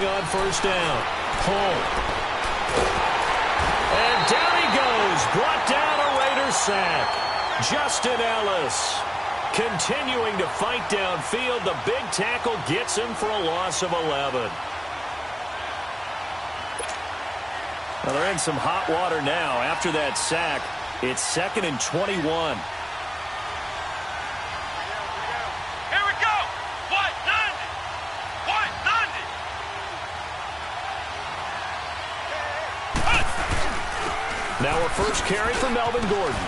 throwing on first down. Home. And down he goes. Brought down a Raider sack. Justin Ellis continuing to fight downfield. The big tackle gets him for a loss of 11. Well, they're in some hot water now. After that sack, it's 2nd and 21. Here we go. What? None. What? None. Now a first carry for Melvin Gordon.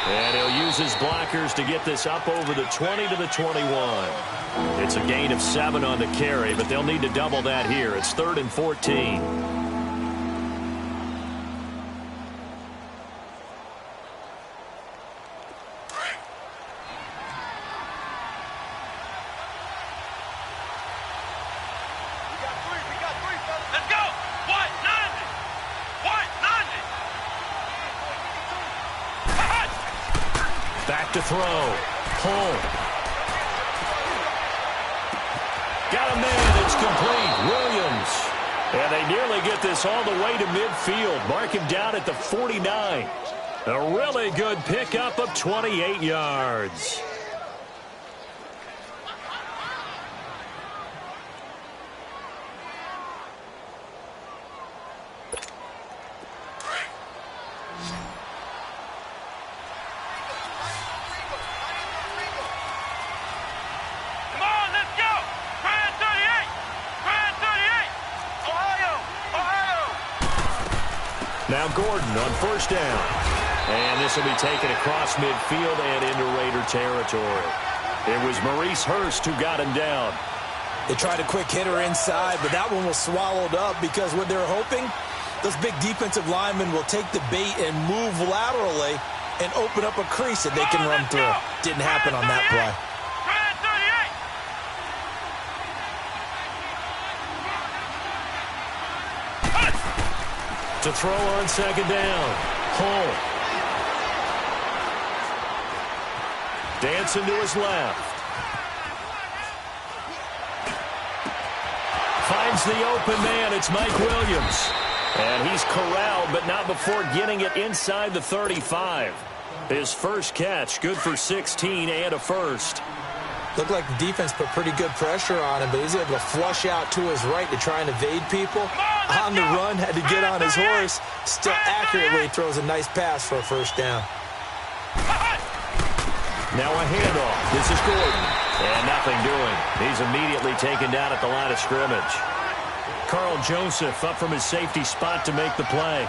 And he'll use his blockers to get this up over the 20 to the 21. It's a gain of 7 on the carry, but they'll need to double that here. It's 3rd and 14. Back to throw. Home. Got a man. It's complete. Williams. And they nearly get this all the way to midfield. Mark him down at the 49. A really good pickup of 28 yards. Now Gordon on first down. And this will be taken across midfield and into Raider territory. It was Maurice Hurst who got him down. They tried a quick hitter inside, but that one was swallowed up because what they're hoping, those big defensive linemen will take the bait and move laterally and open up a crease that they can run through. Didn't happen on that play. To throw on second down. Home. Dancing to his left. Finds the open man. It's Mike Williams. And he's corralled, but not before getting it inside the 35. His first catch, good for 16 and a first. Looked like the defense put pretty good pressure on him, but he's able to flush out to his right to try and evade people. On the run, had to get on his horse. Still accurately throws a nice pass for a first down. Now a handoff. This is Gordon. And nothing doing. He's immediately taken down at the line of scrimmage. Carl Joseph up from his safety spot to make the play.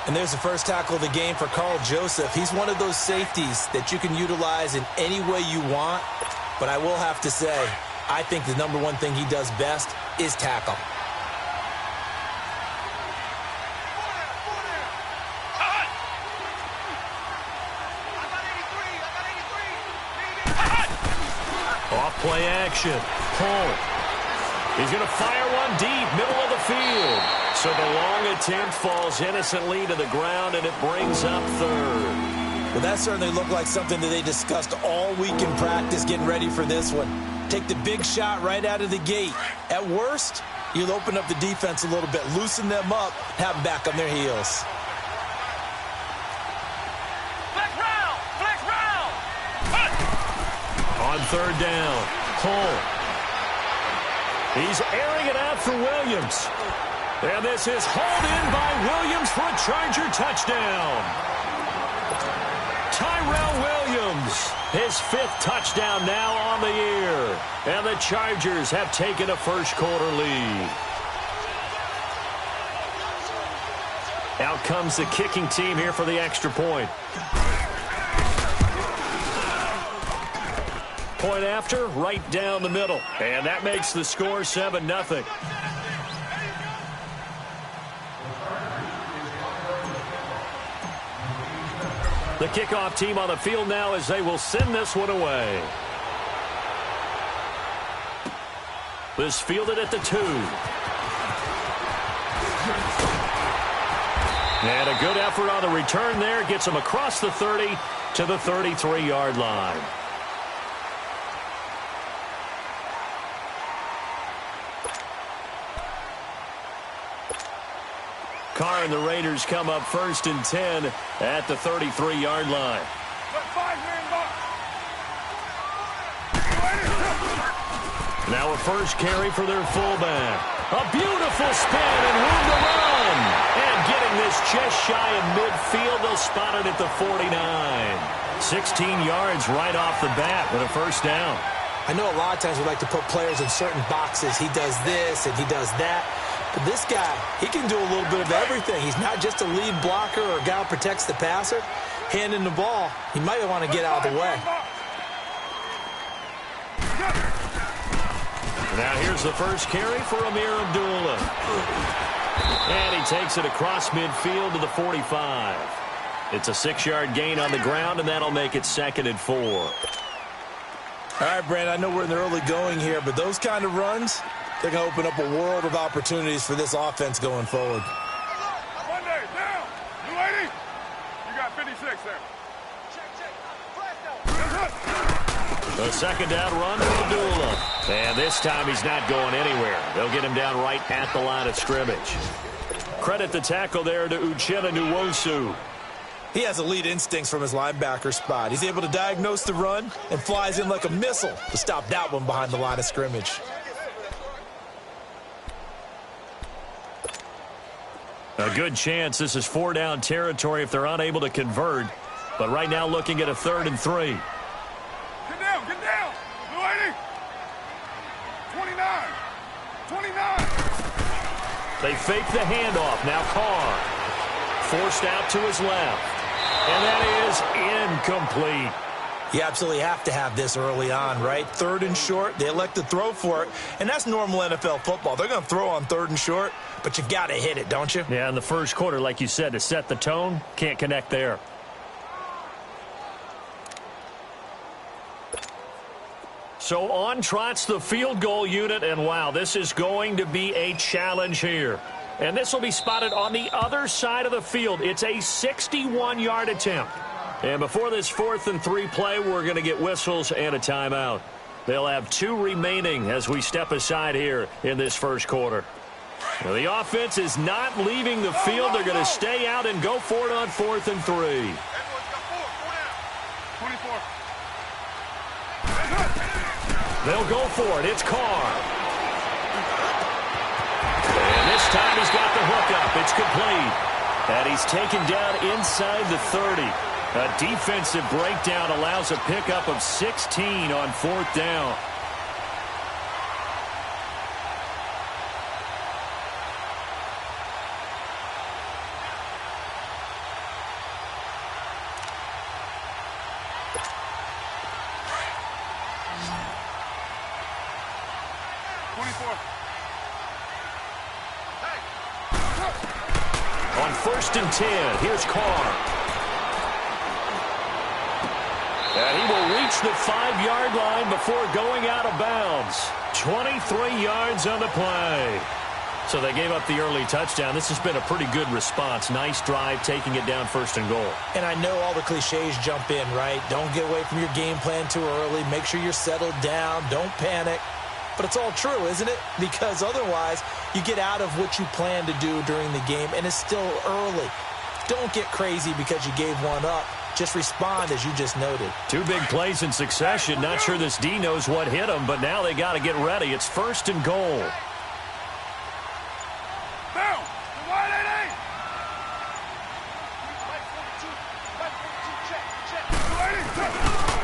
And there's the first tackle of the game for Carl Joseph. He's one of those safeties that you can utilize in any way you want. But I will have to say, I think the number one thing he does best is tackle. Off-play action. Home. He's going to fire one deep, middle of the field. So the long attempt falls innocently to the ground, and it brings up third. Well, that certainly looked like something that they discussed all week in practice getting ready for this one. Take the big shot right out of the gate. At worst, you'll open up the defense a little bit, loosen them up, have them back on their heels. On third down, Cole. He's airing it out for Williams. And this is hauled in by Williams for a Charger touchdown. Tyrell Williams, his 5th touchdown now on the year. And the Chargers have taken a first-quarter lead. Out comes the kicking team here for the extra point. Point after, right down the middle. And that makes the score 7-0. The kickoff team on the field now as they will send this one away. This fielded at the 2. And a good effort on the return there. Gets them across the 30 to the 33-yard line. Carr and the Raiders come up 1st and 10 at the 33-yard line. Now a first carry for their fullback. A beautiful spin and room to run. And getting this just shy of midfield, they'll spot it at the 49. 16 yards right off the bat with a first down. I know a lot of times we like to put players in certain boxes. He does this and he does that. But this guy, he can do a little bit of everything. He's not just a lead blocker or a guy who protects the passer. Handing the ball, he might want to get out of the way. Now here's the first carry for Amir Abdullah. And he takes it across midfield to the 45. It's a 6-yard gain on the ground, and that'll make it 2nd and 4. All right, Brandon, I know we're in the early going here, but those kind of runs, they're going to open up a world of opportunities for this offense going forward. Monday, down. You lady? You got 56 there. A second down run to Abdullah. And this time he's not going anywhere. They'll get him down right at the line of scrimmage. Credit the tackle there to Uchenna Nwosu. He has elite instincts from his linebacker spot. He's able to diagnose the run and flies in like a missile to stop that one behind the line of scrimmage. A good chance this is 4-down territory if they're unable to convert. But right now looking at a 3rd and 3. Get down, get down. You lady? 29. 29. They fake the handoff. Now Carr. Forced out to his left. And that is incomplete. You absolutely have to have this early on, right? 3rd and short, they elect to throw for it. And that's normal NFL football. They're going to throw on 3rd and short, but you've got to hit it, don't you? Yeah, in the first quarter, like you said, to set the tone, can't connect there. So on trots the field goal unit, and wow, this is going to be a challenge here. And this will be spotted on the other side of the field. It's a 61-yard attempt. And before this 4th and 3 play, we're going to get whistles and a timeout. They'll have 2 remaining as we step aside here in this first quarter. Now, the offense is not leaving the field. They're going to stay out and go for it on 4th and 3. Everyone's got 4 down. 24. They'll go for it. It's Carr. And this time he's got the hook up. It's complete. And he's taken down inside the 30. A defensive breakdown allows a pickup of 16 on 4th down. On 1st and 10, here's Carr. And he will reach the 5-yard line before going out of bounds. 23 yards on the play. So they gave up the early touchdown. This has been a pretty good response. Nice drive, taking it down 1st and goal. And I know all the cliches jump in, right? Don't get away from your game plan too early. Make sure you're settled down. Don't panic. But it's all true, isn't it? Because otherwise, you get out of what you plan to do during the game, and it's still early. Don't get crazy because you gave one up. Just respond, as you just noted. 2 big plays in succession. Not sure this D knows what hit him, but now they got to get ready. It's 1st and goal. Down. Wide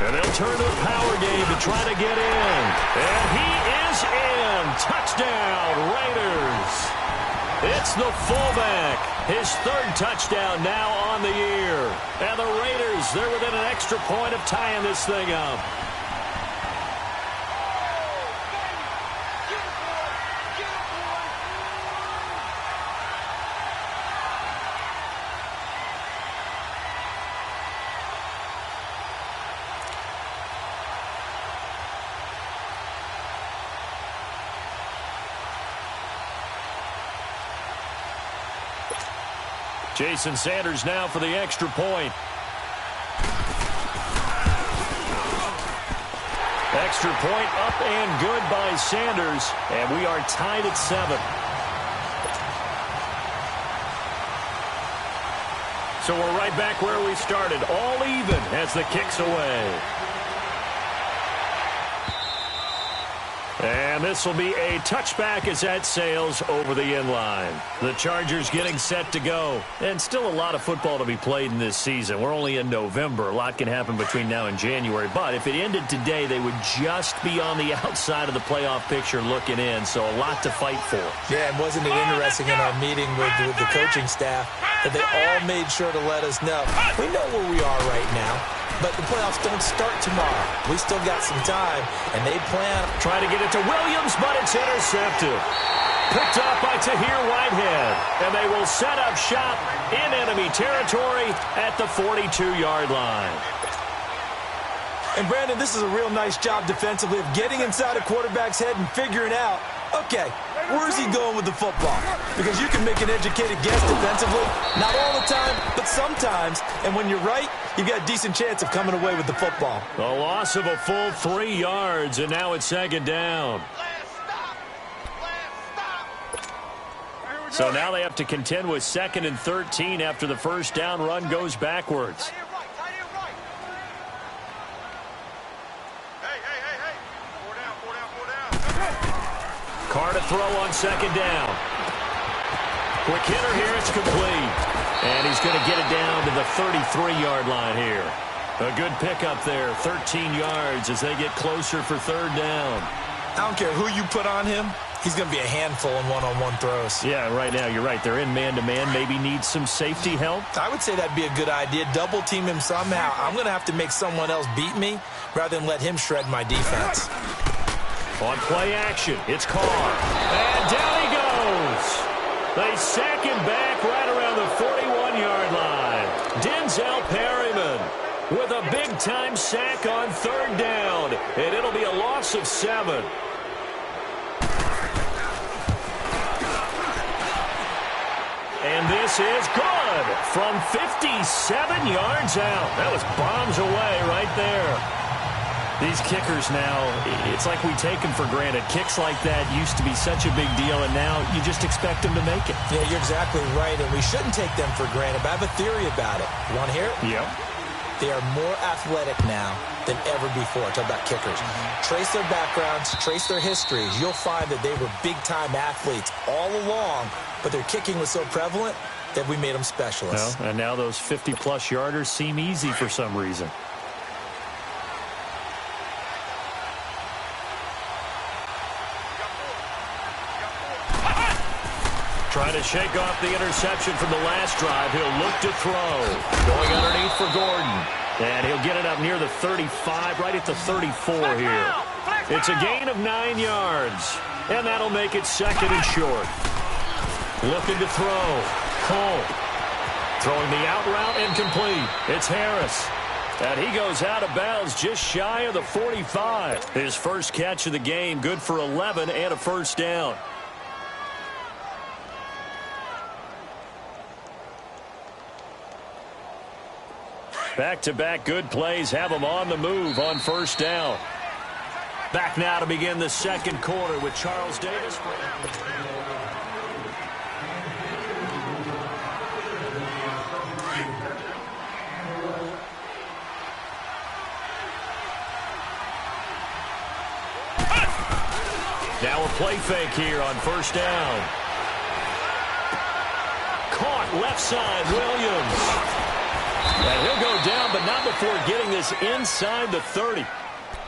8. And they'll turn to a power game to try to get in. And he is in. Touchdown, Raiders. It's the fullback. His 3rd touchdown now on the year. And the Raiders, they're within an extra point of tying this thing up. Jason Sanders now for the extra point. Extra point up and good by Sanders. And we are tied at 7. So we're right back where we started, all even as the kick's away. And this will be a touchback as that sails over the inline. The Chargers getting set to go. And still a lot of football to be played in this season. We're only in November. A lot can happen between now and January. But if it ended today, they would just be on the outside of the playoff picture looking in. So a lot to fight for. Yeah, and wasn't it interesting in our meeting with the coaching staff that they all made sure to let us know. We know where we are right now. But the playoffs don't start tomorrow. We still got some time, and they plan. Trying to get it to Williams, but it's intercepted. Picked up by Tahir Whitehead. And they will set up shop in enemy territory at the 42-yard line. And, Brandon, this is a real nice job defensively of getting inside a quarterback's head and figuring out, okay, where's he going with the football? Because you can make an educated guess defensively. Not all the time, but sometimes. And when you're right, you've got a decent chance of coming away with the football. A loss of a full 3 yards, and now it's second down. So now they have to contend with 2nd and 13 after the first down run goes backwards. Carr to throw on second down. Quick hitter here, it's complete. And he's going to get it down to the 33-yard line here. A good pickup there, 13 yards as they get closer for third down. I don't care who you put on him. He's going to be a handful in one-on-one throws. Yeah, right now, you're right. They're in man-to-man. Maybe needs some safety help. I would say that'd be a good idea. Double-team him somehow. I'm going to have to make someone else beat me rather than let him shred my defense. On play action, it's Carr. And down he goes. They sack him back right around the 41-yard line. Denzel Perryman with a big-time sack on third down. And it'll be a loss of 7. And this is good from 57 yards out. That was bombs away right there. These kickers now, it's like we take them for granted. Kicks like that used to be such a big deal, and now you just expect them to make it. Yeah, you're exactly right, and we shouldn't take them for granted. But I have a theory about it. You want to hear it? Yep. They are more athletic now than ever before. Talk about kickers. Trace their backgrounds, trace their histories. You'll find that they were big-time athletes all along, but their kicking was so prevalent that we made them specialists. Well, and now those 50-plus yarders seem easy for some reason. Trying to shake off the interception from the last drive. He'll look to throw. Going underneath for Gordon. And he'll get it up near the 35, right at the 34 here. It's a gain of 9 yards. And that'll make it second and short. Looking to throw. Cole. Throwing the out route and complete. It's Harris. And he goes out of bounds just shy of the 45. His first catch of the game, good for 11 and a first down. Back-to-back good plays have them on the move on first down. Back now to begin the second quarter with Charles Davis. Now a play fake here on first down. Caught left side, Williams. And he'll go down, but not before getting this inside the 30.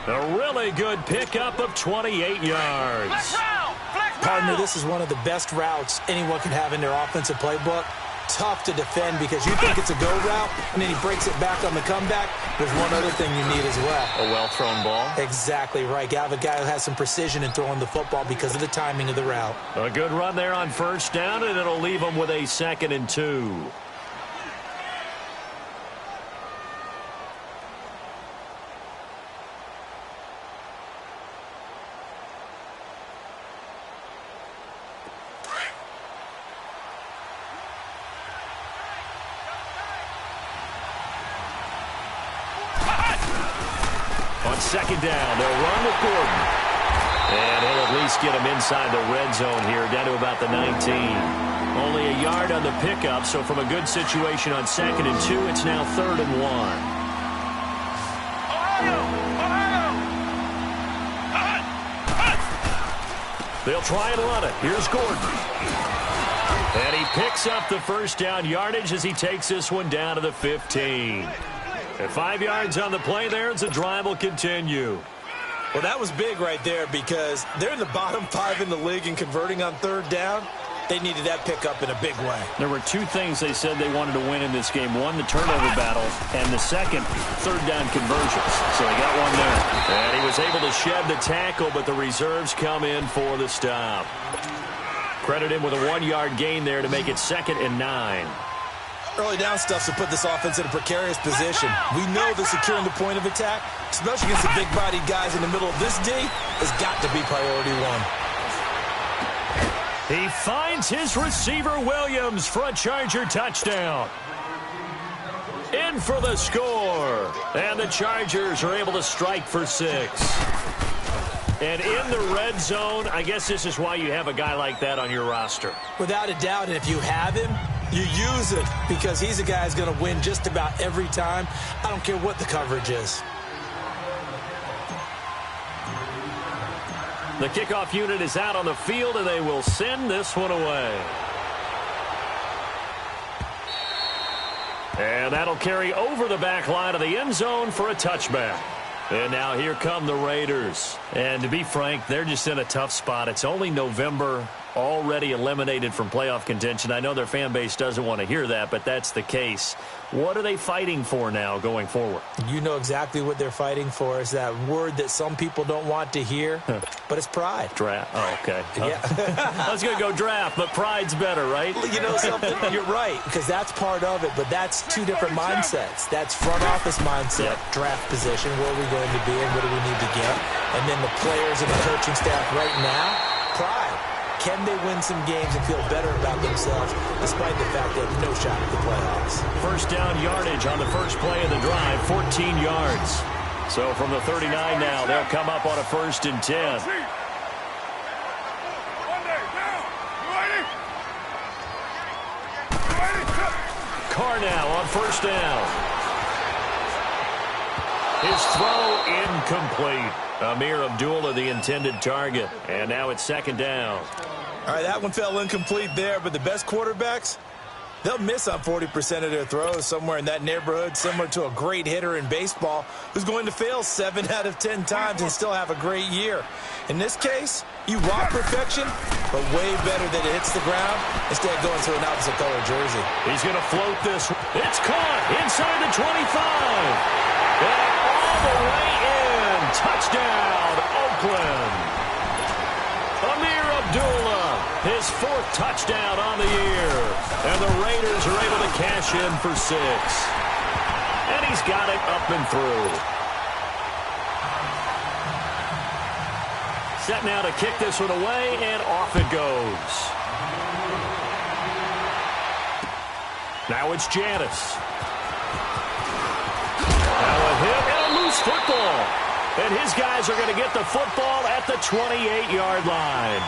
A really good pickup of 28 yards. Partner, this is one of the best routes anyone can have in their offensive playbook. Tough to defend because you think it's a go route, and then he breaks it back on the comeback. There's one other thing you need as well. A well-thrown ball. Exactly right. You have a guy who has some precision in throwing the football because of the timing of the route. A good run there on first down, and it'll leave him with a 2nd and 2. Second down, they'll run with Gordon. And he'll at least get him inside the red zone here, down to about the 19. Only a yard on the pickup, so from a good situation on 2nd and 2, it's now 3rd and 1. They'll try and run it. Here's Gordon. And he picks up the first down yardage as he takes this one down to the 15. At 5 yards on the play there, as the drive will continue. Well, that was big right there because they're in the bottom 5 in the league in converting on 3rd down. They needed that pickup in a big way. There were 2 things they said they wanted to win in this game. One, the turnover battle, and the second, 3rd down conversions. So they got one there. And he was able to shed the tackle, but the reserves come in for the stop. Credit him with a 1-yard gain there to make it 2nd and 9. Early down stuff to put this offense in a precarious position. We know that securing the point of attack, especially against the big-bodied guys in the middle of this D, has got to be priority 1. He finds his receiver, Williams, for a Charger touchdown. In for the score. And the Chargers are able to strike for 6. And in the red zone, I guess this is why you have a guy like that on your roster. Without a doubt, and if you have him, you use it because he's a guy who's going to win just about every time. I don't care what the coverage is. The kickoff unit is out on the field, and they will send this one away. And that'll carry over the back line of the end zone for a touchback. And now here come the Raiders. And to be frank, they're just in a tough spot. It's only November, already eliminated from playoff contention. I know their fan base doesn't want to hear that, but that's the case. What are they fighting for now going forward? You know exactly what they're fighting for. Is that word that some people don't want to hear, but it's pride. Draft. Oh, okay. Yeah. I was going to go draft, but pride's better, right? You know something? You're right, because that's part of it, but that's 2 different mindsets. That's front office mindset, draft position, where are we going to be and what do we need to get? And then the players and the coaching staff right now, pride. Can they win some games and feel better about themselves despite the fact they have no shot at the playoffs? First down yardage on the first play of the drive, 14 yards. So from the 39 now, they'll come up on a 1st and 10. Carr now on 1st down. His throw incomplete. Amir Abdullah, the intended target. And now it's 2nd down. All right, that one fell incomplete there, but the best quarterbacks, they'll miss on 40% of their throws, somewhere in that neighborhood, similar to a great hitter in baseball who's going to fail 7 out of 10 times and still have a great year. In this case, you want perfection, but way better that it hits the ground instead of going to an opposite color jersey. He's going to float this. It's caught inside the 25. And all the way in. Touchdown, Oakland. Amir Abdullah, his 4th touchdown on the year. And the Raiders are able to cash in for 6. And he's got it up and through. Set now to kick this one away, and off it goes. Now it's Janice. Now a hit and a loose football. And his guys are going to get the football at the 28-yard line.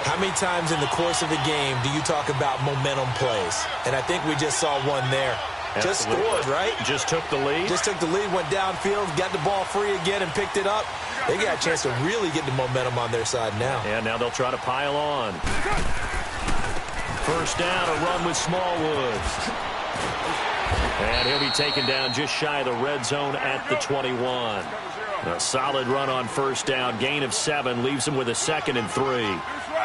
How many times in the course of the game do you talk about momentum plays? And I think we just saw one there. Absolutely. Just scored, right? Just took the lead. Just took the lead, went downfield, got the ball free again and picked it up. They got a chance to really get the momentum on their side now. And now they'll try to pile on. 1st down, a run with Smallwood. And he'll be taken down just shy of the red zone at the 21. A solid run on 1st down. Gain of 7 leaves them with a 2nd and 3.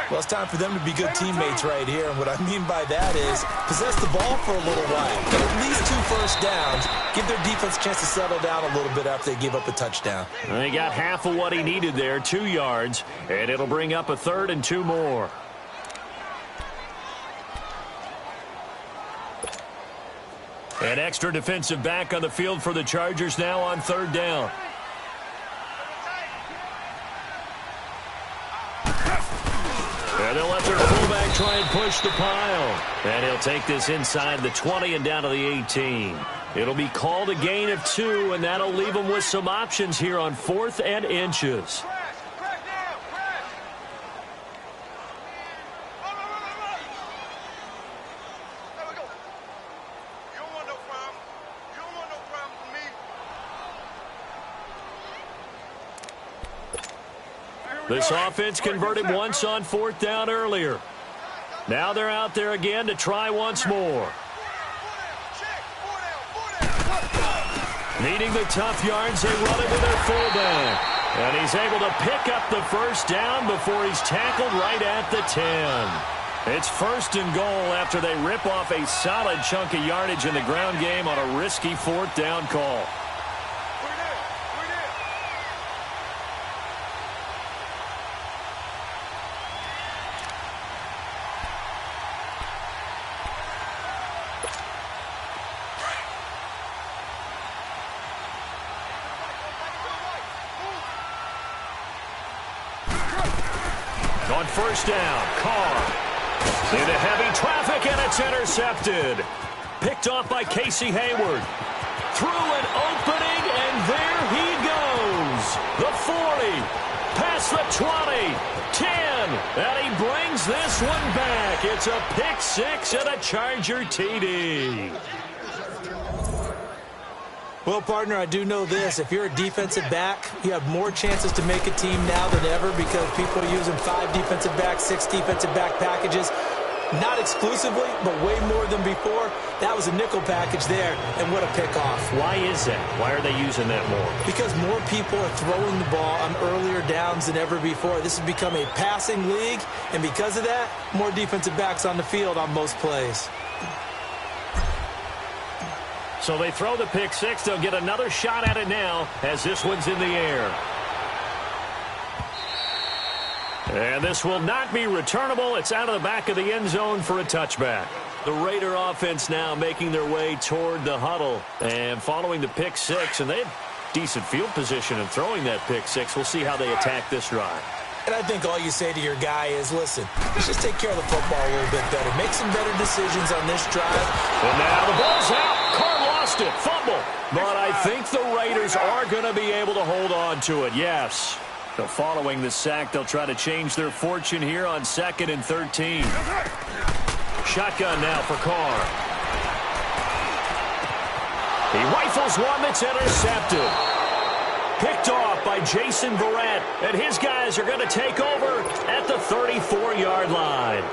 Well, it's time for them to be good teammates right here. And what I mean by that is possess the ball for a little while. Get at least 2 first downs. Give their defense a chance to settle down a little bit after they give up a touchdown. And he got half of what he needed there, 2 yards. And it'll bring up a 3rd and 2 more. An extra defensive back on the field for the Chargers now on 3rd down. And they'll let their fullback try and push the pile. And he'll take this inside the 20 and down to the 18. It'll be called a gain of 2, and that'll leave them with some options here on 4th and inches. This offense converted once on 4th down earlier. Now they're out there again to try once more. Needing the tough yards, they run it with their fullback. And he's able to pick up the first down before he's tackled right at the 10. It's 1st and goal after they rip off a solid chunk of yardage in the ground game on a risky 4th down call. On 1st down, Carr into heavy traffic, and it's intercepted. Picked off by Casey Hayward. Through an opening, and there he goes. The 40, past the 20, 10, and he brings this one back. It's a pick 6 and a Charger TD. Well, partner, I do know this. If you're a defensive back, you have more chances to make a team now than ever because people are using 5 defensive backs, 6 defensive back packages. Not exclusively, but way more than before. That was a nickel package there, and what a pickoff. Why is that? Why are they using that more? Because more people are throwing the ball on earlier downs than ever before. This has become a passing league, and because of that, more defensive backs on the field on most plays. So they throw the pick 6. They'll get another shot at it now as this one's in the air. And this will not be returnable. It's out of the back of the end zone for a touchback. The Raider offense now making their way toward the huddle and following the pick 6. And they have decent field position in throwing that pick 6. We'll see how they attack this drive. And I think all you say to your guy is, listen, let's just take care of the football a little bit better. Make some better decisions on this drive. And now the ball's out. Carr lost it. Fumble. But I think the Raiders are going to be able to hold on to it. Yes. So following the sack, they'll try to change their fortune here on 2nd and 13. Shotgun now for Carr. He rifles one that's intercepted. Picked off by Jason Verrett, and his guys are going to take over at the 34-yard line.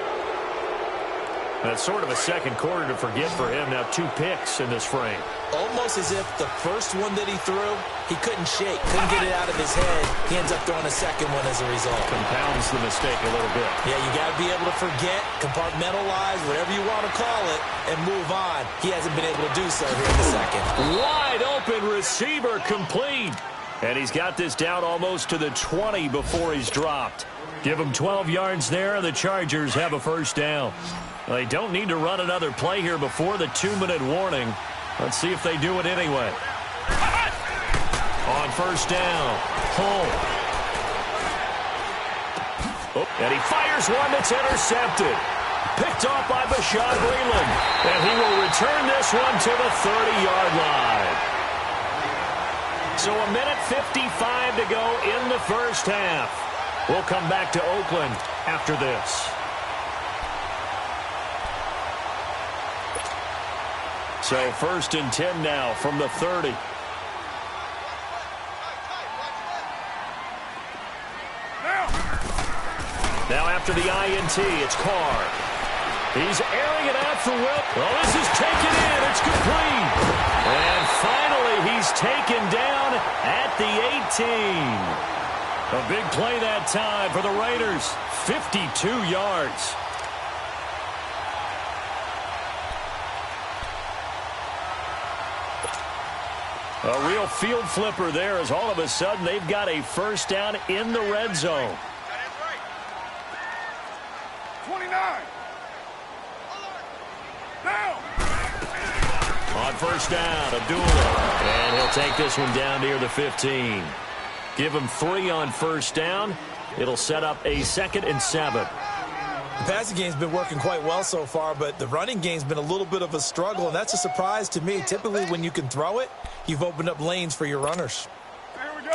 That's sort of a second quarter to forget for him. Now 2 picks in this frame. Almost as if the first one that he threw, he couldn't shake, couldn't get it out of his head. He ends up throwing a second one as a result. Compounds the mistake a little bit. Yeah, you got to be able to forget, compartmentalize, whatever you want to call it, and move on. He hasn't been able to do so here in the second. Wide open receiver complete. And he's got this down almost to the 20 before he's dropped. Give him 12 yards there, and the Chargers have a first down. They don't need to run another play here before the 2-minute warning. Let's see if they do it anyway. On first down, Hull. Oh, and he fires one that's intercepted. Picked off by Bashaud Breeland. And he will return this one to the 30-yard line. So 1:55 to go in the first half. We'll come back to Oakland after this. So 1st and 10 now from the 30. Now after the INT, it's Carr. He's airing it out for Will. Oh, this is taken in. It's complete. And finally, he's taken down at the 18. A big play that time for the Raiders. 52 yards. A real field flipper there as all of a sudden they've got a first down in the red zone. 29. Down. On first down, Abdullah. And he'll take this one down near the 15. Give him 3 on first down. It'll set up a 2nd and 7. The passing game's been working quite well so far, but the running game's been a little bit of a struggle, and that's a surprise to me. Typically, when you can throw it, you've opened up lanes for your runners. Here we go.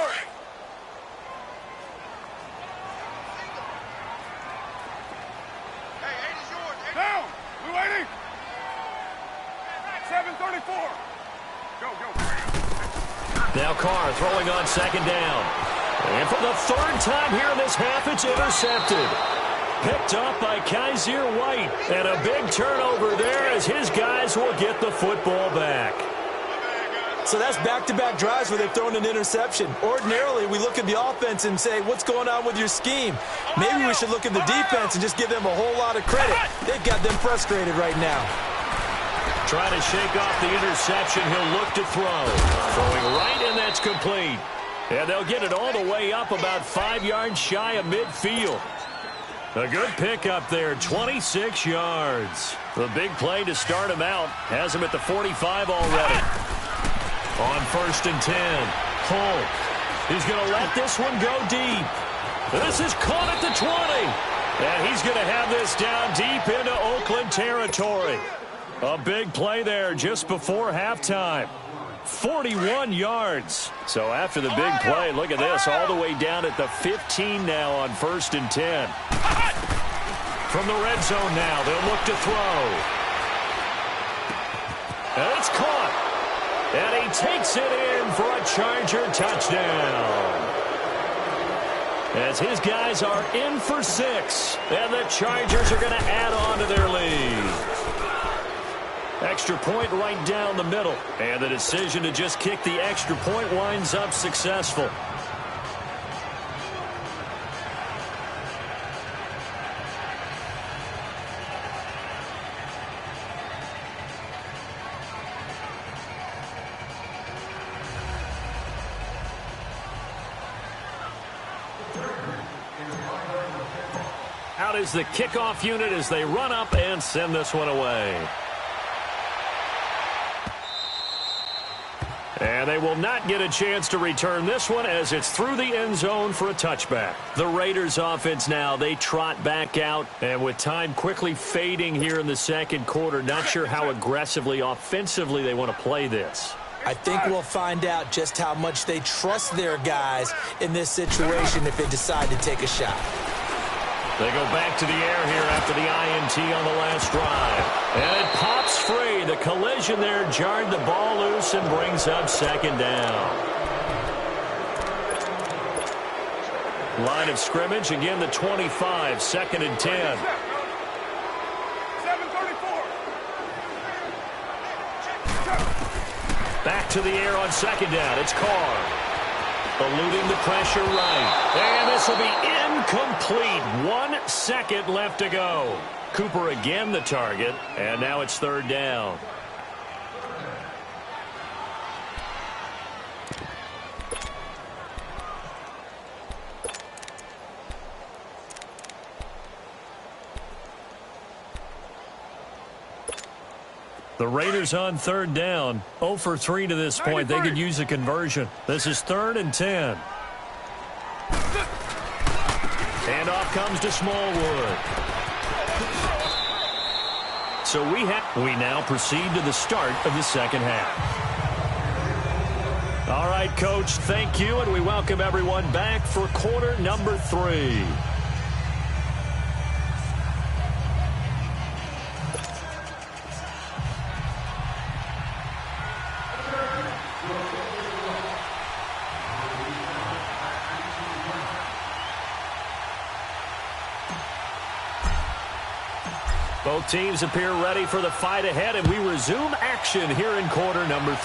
Hey, 8 is yours. Down. Blue 80. 734. Go. Now Carr throwing on 2nd down. And for the third time here in this half, it's intercepted. Picked off by Kaiser White. And a big turnover there as his guys will get the football back. So that's back-to-back drives where they've thrown an interception. Ordinarily, we look at the offense and say, what's going on with your scheme? Maybe we should look at the defense and just give them a whole lot of credit. They've got them frustrated right now. Trying to shake off the interception. He'll look to throw. Throwing right, and that's complete. And they'll get it all the way up about 5 yards shy of midfield. A good pickup there, 26 yards. The big play to start him out. Has him at the 45 already. On 1st and 10, Holt. He's going to let this one go deep. This is caught at the 20. And he's going to have this down deep into Oakland territory. A big play there just before halftime. 41 yards. So after the big play, look at this, all the way down at the 15 now on 1st and 10. From the red zone now, they'll look to throw. And it's caught. And he takes it in for a Charger touchdown. As his guys are in for 6. And the Chargers are going to add on to their lead. Extra point right down the middle. And the decision to just kick the extra point winds up successful. Out is the kickoff unit as they run up and send this one away. And they will not get a chance to return this one as it's through the end zone for a touchback. The Raiders offense now, they trot back out. And with time quickly fading here in the second quarter, not sure how aggressively, offensively they want to play this. I think we'll find out just how much they trust their guys in this situation if they decide to take a shot. They go back to the air here after the INT on the last drive. And it pops free. The collision there jarred the ball loose and brings up 2nd down. Line of scrimmage, again the 25, 2nd and 10. 7:34. Back to the air on 2nd down. It's Carr. Eluding the pressure right. And this will be incomplete. 1 second left to go. Cooper again the target. And now it's 3rd down. The Raiders on 3rd down. 0 for 3 to this point. They could use a conversion. This is 3rd and 10. Handoff comes to Smallwood. So we now proceed to the start of the second half. All right, Coach, thank you, and we welcome everyone back for quarter number 3. Both teams appear ready for the fight ahead, and we resume action here in quarter number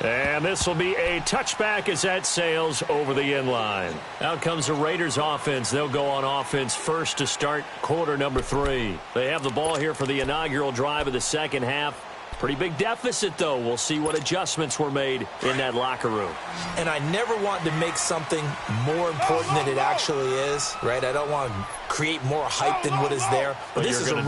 3. And this will be a touchback as that sails over the end line. Out comes the Raiders offense. They'll go on offense first to start quarter number 3. They have the ball here for the inaugural drive of the second half. Pretty big deficit, though. We'll see what adjustments were made in that locker room. And I never want to make something more important than it actually is, right? I don't want to create more hype than what is there. But this is I'm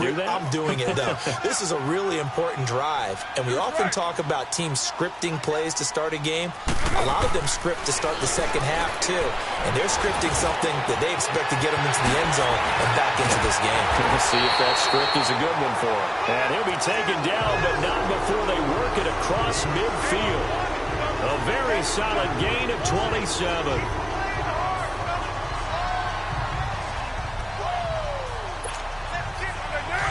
doing it, though. This is a really important drive. And we often talk about teams scripting plays to start a game. A lot of them script to start the second half, too. And they're scripting something that they expect to get them into the end zone and back into this game. We'll see if that script is a good one for him. And he'll be taken down, but not before they work it across midfield. A very solid gain of 27.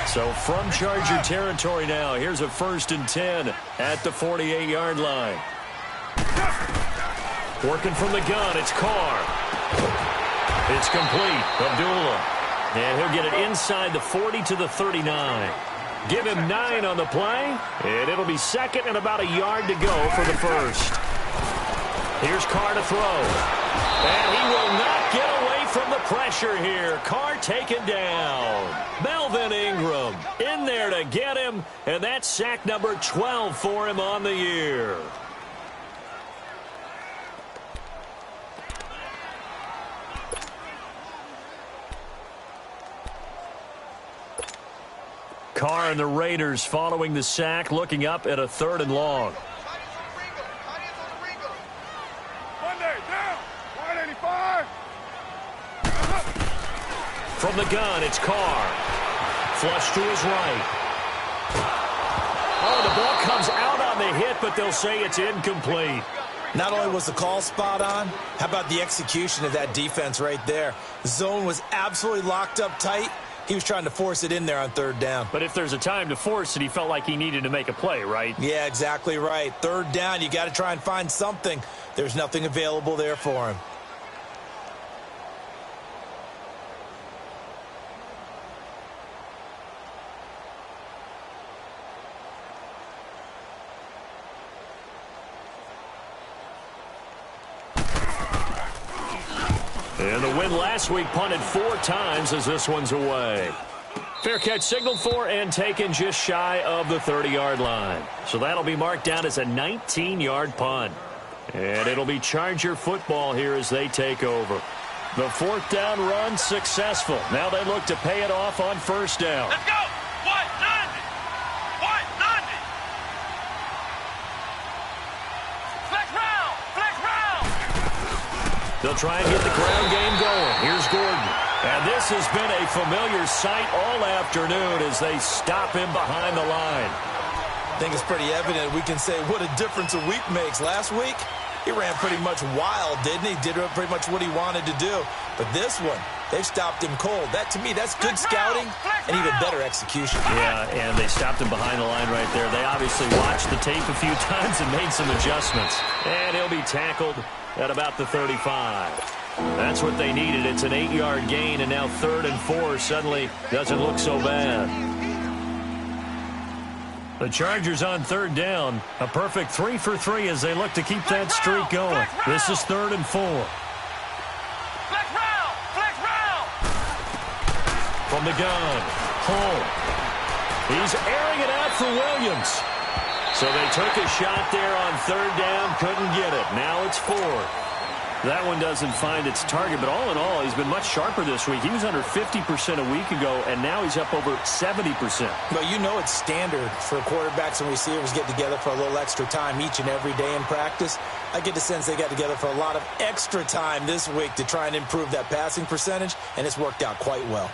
So from Charger territory now, here's a 1st and 10 at the 48-yard line. Working from the gun, it's Carr. It's complete. Abdullah. And he'll get it inside the 40 to the 39. Give him 9 on the play, and it'll be second and about a yard to go for the first. Here's Carr to throw. And he will not get away from the pressure here. Carr taken down. Melvin Ingram in there to get him, and that's sack number 12 for him on the year. Carr and the Raiders following the sack, looking up at a 3rd and long. Monday, down. 185. From the gun, it's Carr. Flush to his right. Oh, the ball comes out on the hit, but they'll say it's incomplete. Not only was the call spot on, how about the execution of that defense right there? The zone was absolutely locked up tight. He was trying to force it in there on 3rd down. But if there's a time to force it, he felt like he needed to make a play, right? Yeah, exactly right. 3rd down, you got to try and find something. There's nothing available there for him. And the win last week punted 4 times as this one's away. Fair catch signaled for and taken just shy of the 30-yard line. So that'll be marked down as a 19-yard punt. And it'll be Charger football here as they take over. The 4th down run successful. Now they look to pay it off on 1st down. Let's go! 190! 190! Flex round! Flex round! They'll try and get the ground game going. Here's Gordon. And this has been a familiar sight all afternoon as they stop him behind the line. I think it's pretty evident. We can say what a difference a week makes. Last week, he ran pretty much wild, didn't he? Did pretty much what he wanted to do. But this one, they've stopped him cold. That, to me, that's good scouting and even better execution. Yeah, and they stopped him behind the line right there. They obviously watched the tape a few times and made some adjustments. And he'll be tackled at about the 35. That's what they needed. It's an 8-yard gain, and now 3rd and 4 suddenly doesn't look so bad. The Chargers on 3rd down. A perfect 3 for 3 as they look to keep that streak going. This is 3rd and 4. Flex round! Flex round! From the gun, home. He's airing it out for Williams. So they took a shot there on 3rd down, couldn't get it. Now it's 4th. That one doesn't find its target, but all in all, he's been much sharper this week. He was under 50% a week ago, and now he's up over 70%. But you know it's standard for quarterbacks and receivers get together for a little extra time each and every day in practice. I get the sense they got together for a lot of extra time this week to try and improve that passing percentage, and it's worked out quite well.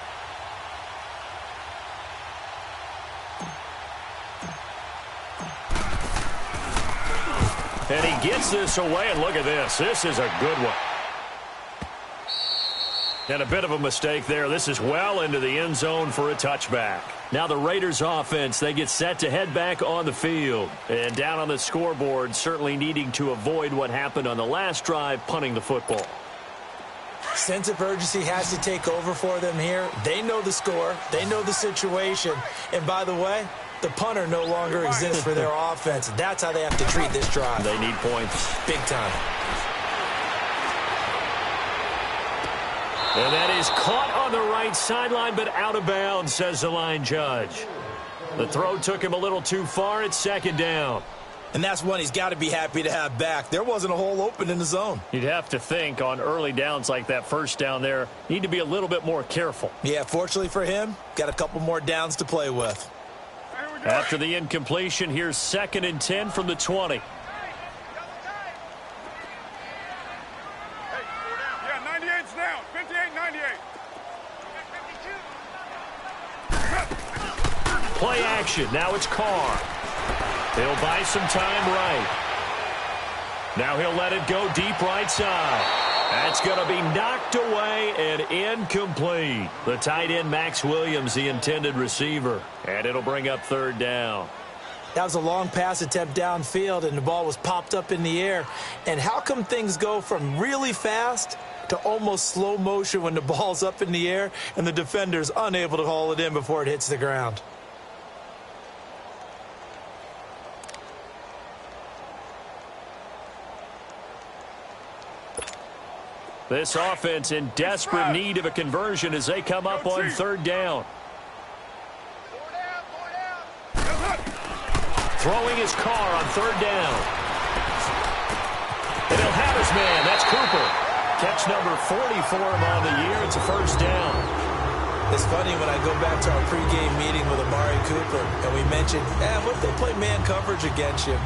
And he gets this away, and look at this. This is a good one. And a bit of a mistake there. This is well into the end zone for a touchback. Now the Raiders offense, they get set to head back on the field. And down on the scoreboard, certainly needing to avoid what happened on the last drive, punting the football. Sense of urgency has to take over for them here. They know the score. They know the situation. And by the way, the punter no longer exists for their offense. That's how they have to treat this drive. They need points. Big time. And that is caught on the right sideline, but out of bounds, says the line judge. The throw took him a little too far. It's 2nd down. And that's one he's got to be happy to have back. There wasn't a hole open in the zone. You'd have to think on early downs like that 1st down there, need to be a little bit more careful. Yeah, fortunately for him, got a couple more downs to play with. After the incompletion, here's 2nd and 10 from the 20. Yeah, 98's down. 58, 98. Play action. Now it's Carr. He'll buy some time right. Now he'll let it go deep right side. That's going to be knocked away and incomplete. The tight end, Max Williams, the intended receiver. And it'll bring up 3rd down. That was a long pass attempt downfield, and the ball was popped up in the air. And how come things go from really fast to almost slow motion when the ball's up in the air and the defender's unable to haul it in before it hits the ground? This offense in desperate need of a conversion as they come up on third down. Throwing his car on third down. And he'll have his man. That's Cooper. Catch number 40 for him on the year. It's a first down. It's funny when I go back to our pregame meeting with Amari Cooper, and we mentioned, what if they play man coverage against you?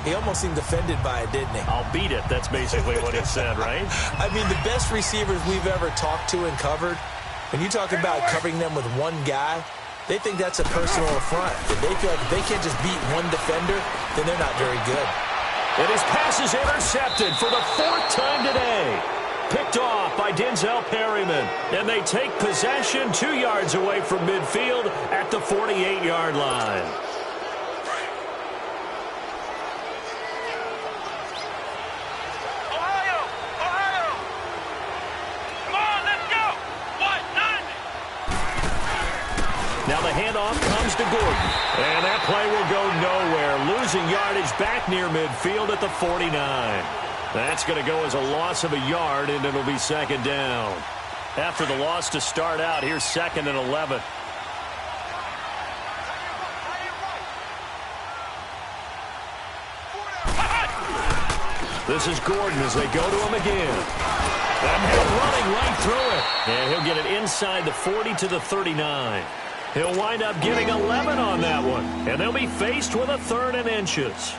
He almost seemed offended by it, didn't he? I'll beat it. That's basically what he said, right? I mean, the best receivers we've ever talked to and covered, when you talk about covering them with one guy, they think that's a personal affront. If they feel like if they can't just beat one defender, then they're not very good. And his pass is intercepted for the fourth time today. Picked off by Denzel Perryman. And they take possession 2 yards away from midfield at the 48-yard line. Now the handoff comes to Gordon. And that play will go nowhere. Losing yardage back near midfield at the 49. That's going to go as a loss of a yard, and it'll be second down. After the loss to start out, here's 2nd and 11. This is Gordon as they go to him again. And they're running right through it. And he'll get it inside the 40 to the 39. He'll wind up getting 11 on that one. And they'll be faced with a 3rd and inches.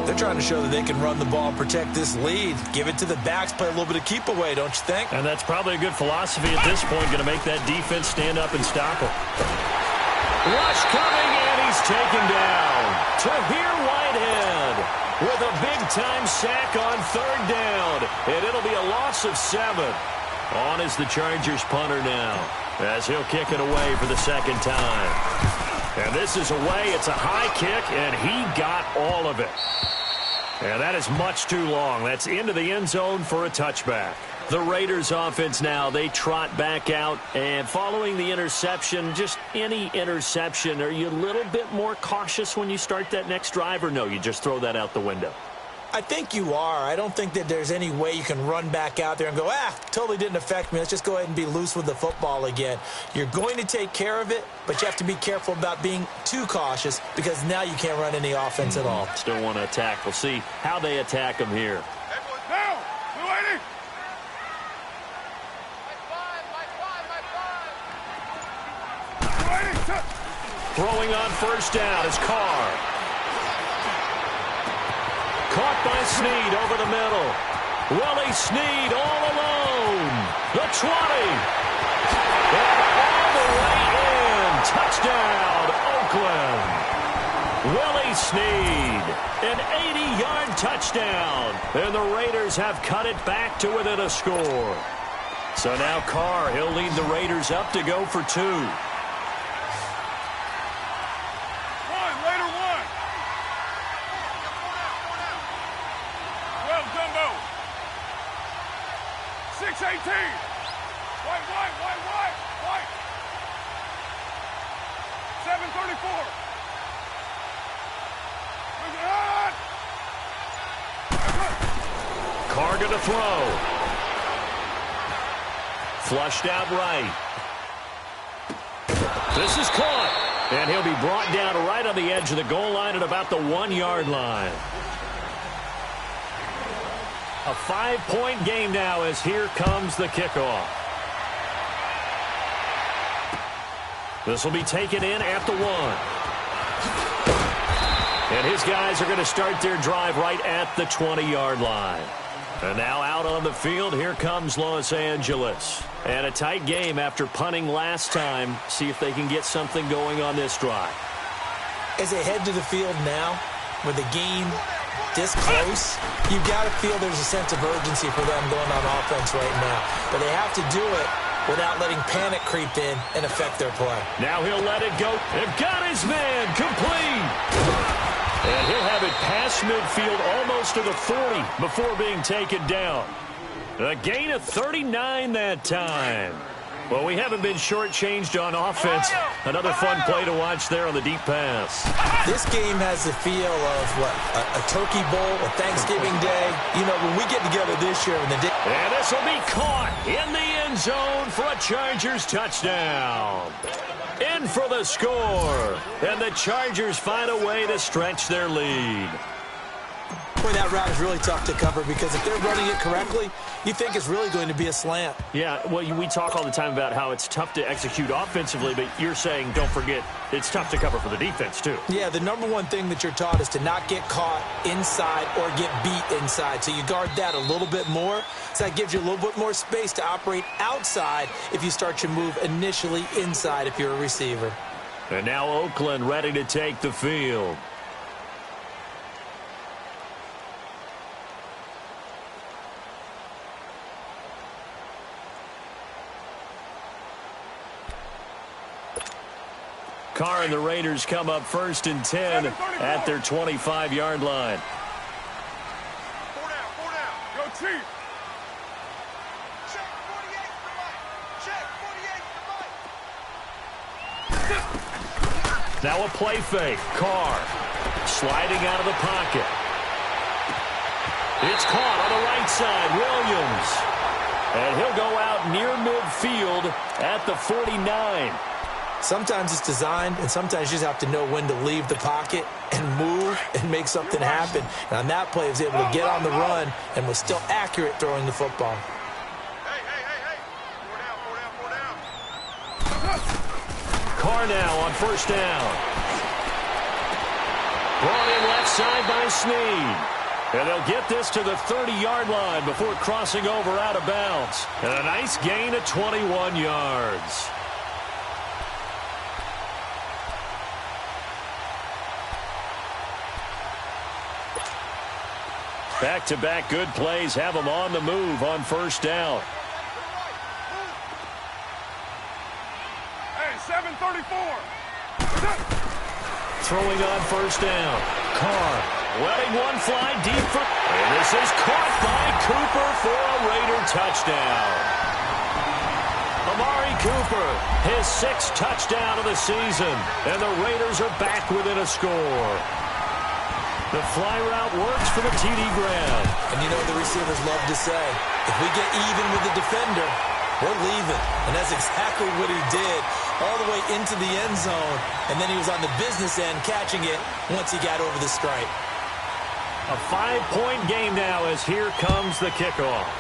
They're trying to show that they can run the ball and protect this lead. Give it to the backs, play a little bit of keep away, don't you think? And that's probably a good philosophy at this point, going to make that defense stand up and stop him. Rush coming, and he's taken down. Tahir Whitehead with a big-time sack on third down. And it'll be a loss of 7. On is the Chargers punter now, as he'll kick it away for the second time. And this is away. It's a high kick, and he got all of it. And that is much too long. That's into the end zone for a touchback. The Raiders offense now, they trot back out. And following the interception, just any interception, are you a little bit more cautious when you start that next drive, or no, you just throw that out the window? I think you are. I don't think that there's any way you can run back out there and go, totally didn't affect me. Let's just go ahead and be loose with the football again. You're going to take care of it, but you have to be careful about being too cautious because now you can't run any offense at all. Still want to attack. We'll see how they attack him here. Down! 280! Throwing on first down is Carr. Caught by Snead over the middle. Willie Snead all alone. The 20. And all the way in. Touchdown, Oakland. Willie Snead. An 80-yard touchdown. And the Raiders have cut it back to within a score. So now Carr, he'll lead the Raiders up to go for 2. White. 734. Carr going to throw. Flushed out right. This is caught. And he'll be brought down right on the edge of the goal line at about the 1-yard line. A 5-point game now as here comes the kickoff. This will be taken in at the 1. And his guys are going to start their drive right at the 20-yard line. And now out on the field, here comes Los Angeles. And a tight game after punting last time. See if they can get something going on this drive. As they head to the field now, with the game this close, you've got to feel there's a sense of urgency for them going on offense right now. But they have to do it without letting panic creep in and affect their play. Now he'll let it go. They've got his man complete. across midfield almost to the 40 before being taken down. A gain of 39 that time. Well, we haven't been shortchanged on offense. Another fun play to watch there on the deep pass. This game has the feel of, a turkey bowl, a Thanksgiving day. You know, when we get together this year. And this will be caught in the end zone for a Chargers touchdown. In for the score. And the Chargers find a way to stretch their lead. Boy, that route is really tough to cover because if they're running it correctly, you think it's really going to be a slant. Yeah, well, we talk all the time about how it's tough to execute offensively, but you're saying, don't forget, it's tough to cover for the defense, too. Yeah, the number one thing that you're taught is to not get caught inside or get beat inside. So you guard that a little bit more. So that gives you a little bit more space to operate outside if you start your move initially inside if you're a receiver. And now Oakland ready to take the field. Carr and the Raiders come up 1st and 10 at their 25-yard line. 4 down. Go Chief. Check 48 to the mic. Now a play fake. Carr sliding out of the pocket. It's caught on the right side. Williams. And he'll go out near midfield at the 49. Sometimes it's designed, and sometimes you just have to know when to leave the pocket and move and make something happen. And on that play, he was able to get on the run and was still accurate throwing the football. Hey. 4 down. Carr now on 1st down. Brought in left side by Snead. And they'll get this to the 30-yard line before crossing over out of bounds. And a nice gain of 21 yards. Back-to-back good plays have them on the move on 1st down. Hey, 7:34. Throwing on 1st down. Carr letting one fly deep for... And this is caught by Cooper for a Raider touchdown. Amari Cooper, his 6th touchdown of the season. And the Raiders are back within a score. The fly route works for the TD grab. And you know the receivers love to say, if we get even with the defender, we're leaving. And that's exactly what he did all the way into the end zone. And then he was on the business end catching it once he got over the stripe. A 5-point game now as here comes the kickoff.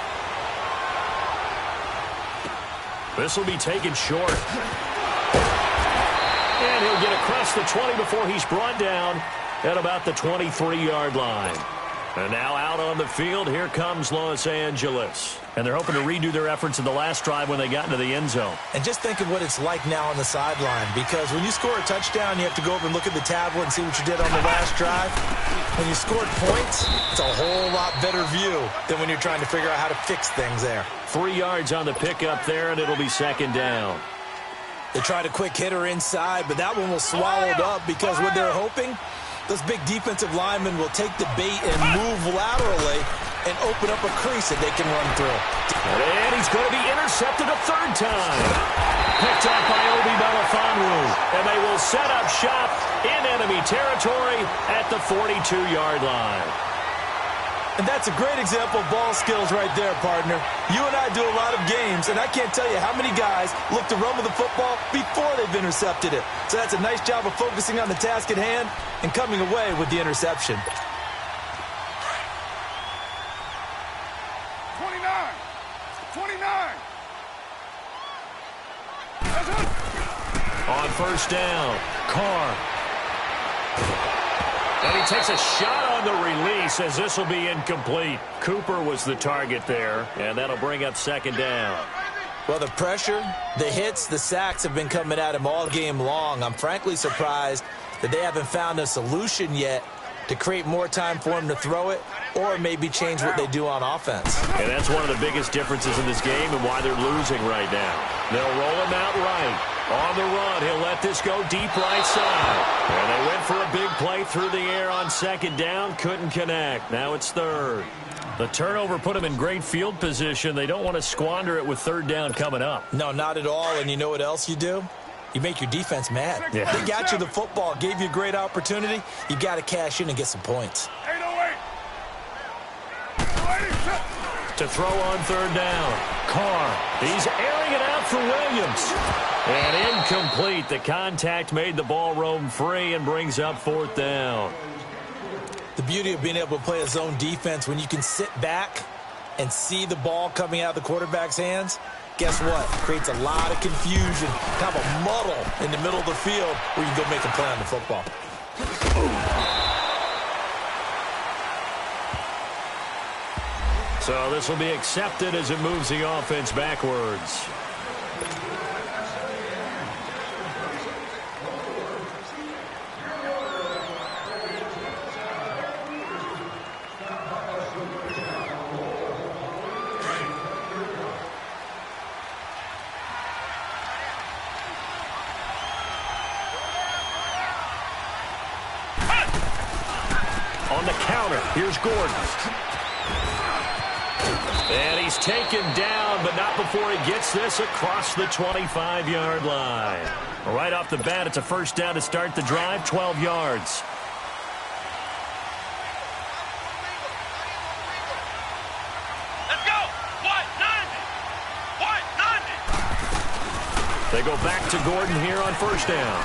This will be taken short. And he'll get across the 20 before he's brought down at about the 23-yard line. And now out on the field, here comes Los Angeles. And they're hoping to redo their efforts in the last drive when they got into the end zone. And just think of what it's like now on the sideline, because when you score a touchdown, you have to go over and look at the tablet and see what you did on the last drive. When you scored points, it's a whole lot better view than when you're trying to figure out how to fix things there. 3 yards on the pickup there, and it'll be 2nd down. They tried a quick hitter inside, but that one was swallowed up because what they're hoping, those big defensive linemen will take the bait and move laterally and open up a crease that they can run through. And he's going to be intercepted a 3rd time. Picked up by Obi Melifonwu. And they will set up shop in enemy territory at the 42-yard line. And that's a great example of ball skills right there, partner. You and I do a lot of games, and I can't tell you how many guys look to run with the football before they've intercepted it. So that's a nice job of focusing on the task at hand and coming away with the interception. 29. On 1st down, Carr. And he takes a shot on the release as this will be incomplete. Cooper was the target there, and that'll bring up 2nd down. Well, the pressure, the hits, the sacks have been coming at him all game long. I'm frankly surprised that they haven't found a solution yet to create more time for him to throw it or maybe change what they do on offense. And that's one of the biggest differences in this game and why they're losing right now. They'll roll him out right. On the run, he'll let this go deep right side. And they went for a big play through the air on second down. Couldn't connect. Now it's third. The turnover put them in great field position. They don't want to squander it with third down coming up. No, not at all. And you know what else you do? You make your defense mad. Yeah. They got you the football, gave you a great opportunity. You got to cash in and get some points. 808. To throw on third down. Carr. He's airing it out for Williams. And incomplete. The contact made the ball roam free and brings up fourth down. The beauty of being able to play a zone defense when you can sit back and see the ball coming out of the quarterback's hands, guess what? Creates a lot of confusion, kind of a muddle in the middle of the field where you can go make a play on the football. So this will be accepted as it moves the offense backwards. On the counter, here's Gordon. And he's taken down, but not before he gets this across the 25-yard line. Right off the bat, it's a first down to start the drive, 12 yards. Let's go. What? 90. They go back to Gordon here on first down.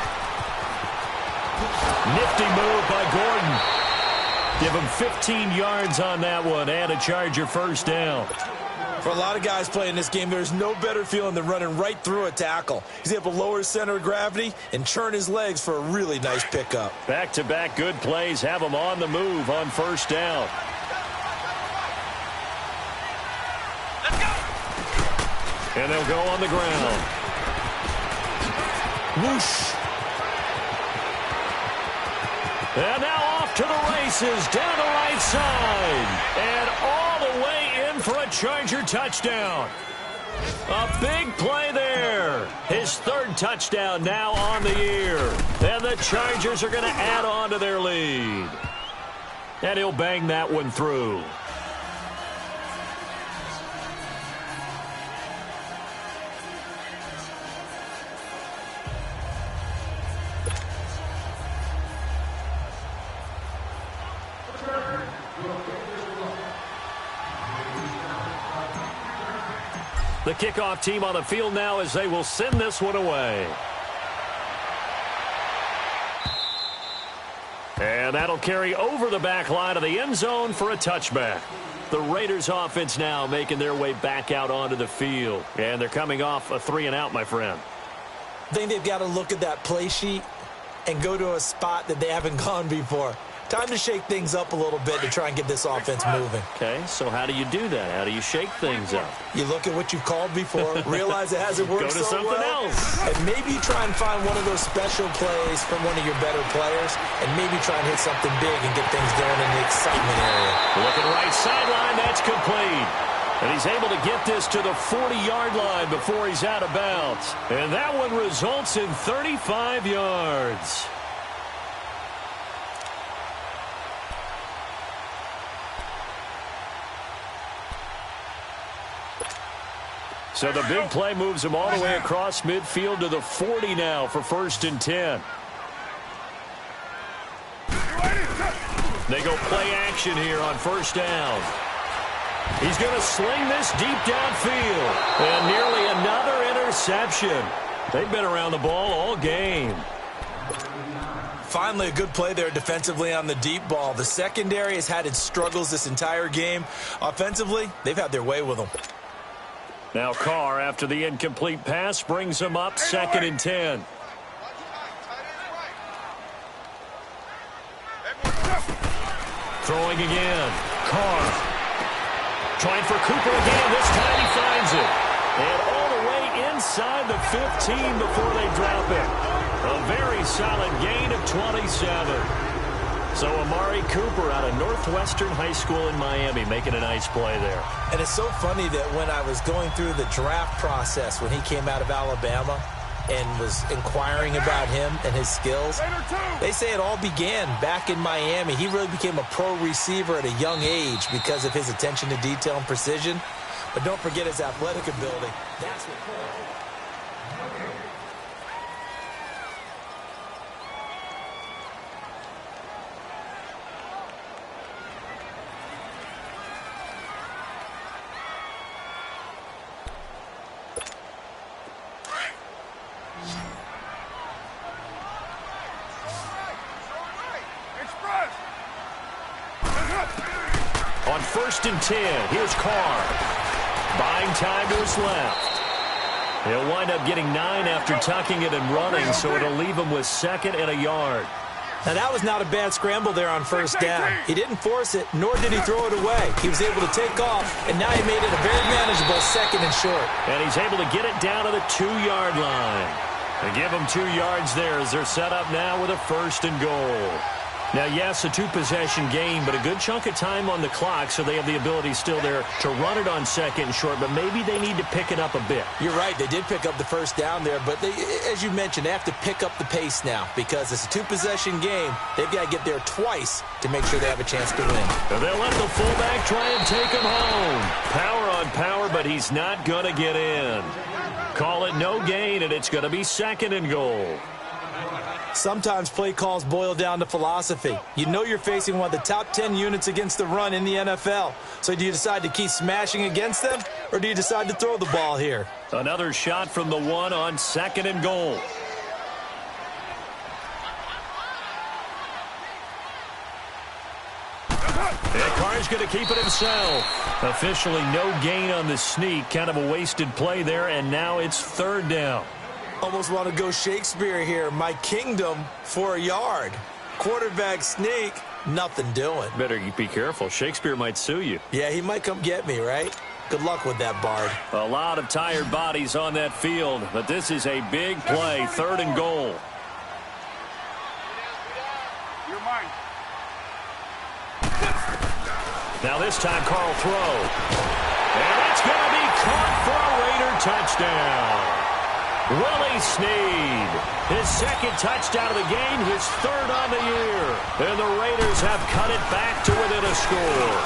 Nifty move by Gordon. Give him 15 yards on that one and a Charger first down. For a lot of guys playing this game, there's no better feeling than running right through a tackle. He's able to lower his center of gravity and churn his legs for a really nice pickup. Back-to-back good plays have him on the move on first down. Let's go. And they'll go on the ground. Whoosh. And now off to the races, down the right side. And all the way in for a Charger touchdown. A big play there. His third touchdown now on the year. And the Chargers are going to add on to their lead. And he'll bang that one through. The kickoff team on the field now as they will send this one away. And that'll carry over the back line of the end zone for a touchback. The Raiders offense now making their way back out onto the field. And they're coming off a 3-and-out, my friend. I think they've got to look at that play sheet and go to a spot that they haven't gone before. Time to shake things up a little bit to try and get this offense moving. Okay, so how do you do that? How do you shake things up? You look at what you've called before, realize it hasn't worked Go to so something well, else. and maybe try and find one of those special plays from one of your better players, and maybe try and hit something big and get things going in the excitement area. Looking right sideline, that's complete. And he's able to get this to the 40-yard line before he's out of bounds. And that one results in 35 yards. So the big play moves him all the way across midfield to the 40 now for 1st and 10. They go play action here on first down. He's going to sling this deep downfield. And nearly another interception. They've been around the ball all game. Finally, a good play there defensively on the deep ball. The secondary has had its struggles this entire game. Offensively, they've had their way with them. Now Carr, after the incomplete pass, brings him up 2nd and 10. Throwing again. Carr. Trying for Cooper again. This time he finds it. And all the way inside the 15 before they drop it. A very solid gain of 27. So Amari Cooper out of Northwestern High School in Miami making a nice play there. And it's so funny that when I was going through the draft process when he came out of Alabama, and was inquiring about him and his skills. They say it all began back in Miami. He really became a pro receiver at a young age because of his attention to detail and precision. But don't forget his athletic ability. That's what... On 1st and 10, here's Carr. Buying time to his left. He'll wind up getting 9 after tucking it and running, so it'll leave him with 2nd and a yard. Now, that was not a bad scramble there on 1st down. He didn't force it, nor did he throw it away. He was able to take off, and now he made it a very manageable 2nd and short. And he's able to get it down to the 2-yard line. They give him 2 yards there as they're set up now with a 1st and goal. Now, yes, a 2-possession game, but a good chunk of time on the clock, so they have the ability still there to run it on 2nd and short, but maybe they need to pick it up a bit. You're right. They did pick up the 1st down there, but they, as you mentioned, they have to pick up the pace now because it's a 2-possession game. They've got to get there twice to make sure they have a chance to win. And they'll let the fullback try and take him home. Power on power, but he's not going to get in. Call it no gain, and it's going to be 2nd and goal. Sometimes play calls boil down to philosophy. You know you're facing one of the top 10 units against the run in the NFL. So do you decide to keep smashing against them, or do you decide to throw the ball here? Another shot from the 1 on 2nd and goal. And Carr's going to keep it himself. Officially no gain on the sneak. Kind of a wasted play there, and now it's 3rd down. Almost want to go Shakespeare here. My kingdom for a yard. Quarterback sneak, nothing doing. Better be careful. Shakespeare might sue you. Yeah, he might come get me, right? Good luck with that, Bard. A lot of tired bodies on that field, but this is a big play. 3rd and goal. You're mine. Now this time, Carl throw. And it's going to be caught for a Raider touchdown. Willie Snead, his 2nd touchdown of the game, his 3rd on the year. And the Raiders have cut it back to within a score.